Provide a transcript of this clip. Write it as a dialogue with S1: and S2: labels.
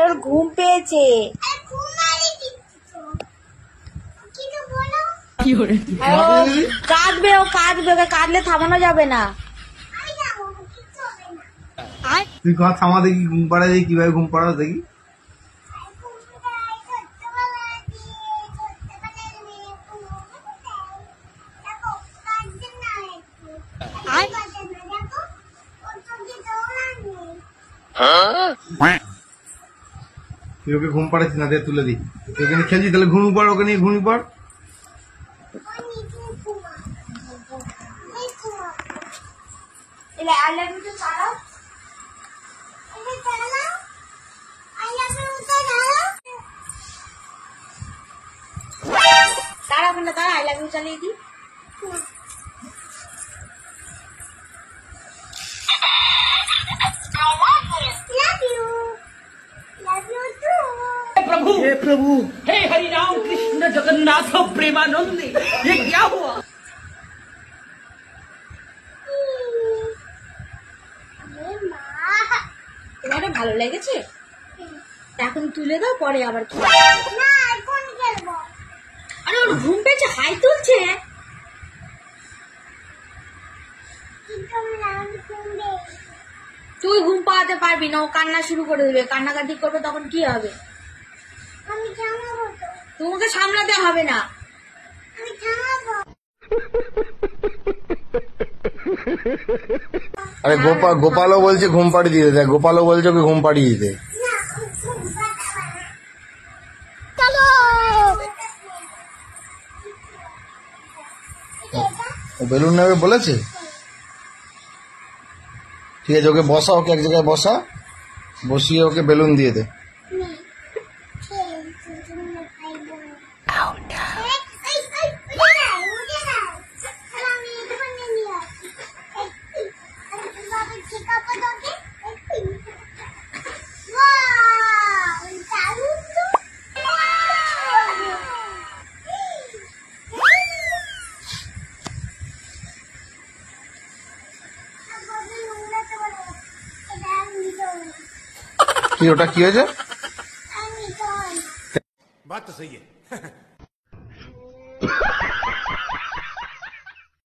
S1: ওর ঘুম পেয়েছে। কাঁদবে, ও কাঁদবে, ওকে কাঁদলে থামানো যাবে না।
S2: তুই কথা থামা দেখি, ঘুম পাড়া দেখি, কিভাবে ঘুম পাড়াও দেখি। তুই ওকে ঘুম পাড়াচ্ছি না, দিয়ে তুলে দিই। তুই ওকে খেলছি, তাহলে ঘুমিয়ে পড়, ওকে নিয়ে ঘুমিয়ে পড়।
S1: তারা আই লাভ ইউ চালিয়ে দিই।
S3: हे प्रभु, हे हरि राम कृष्ण जगन्नाथ प्रेमानंद, ये क्या हुआ?
S1: তোমার ভালো লেগেছে? এখন তুলে দাও, পরে আবার কি? আরে ওর ঘুম পেয়েছে, হাই তুলছে। তুই ঘুম পাওয়াতে পারবি না, ও কান্না শুরু করে দেবে, কান্নাকাটি করবে, তখন কি হবে? তোমাকে সামলাতে হবে না।
S2: আরে গোপালও বলছে ঘুম পাড়িয়ে দিতে, দেখ গোপালও বলছে ওকে ঘুম পাড়িয়ে দিতে। ও বেলুন নেবে বলেছে? ঠিক আছে, ওকে বসা, ওকে এক জায়গায় বসা, বসিয়ে ওকে বেলুন দিয়ে দে। কি ওটা কি হয়েছে?
S4: बात तो सही है।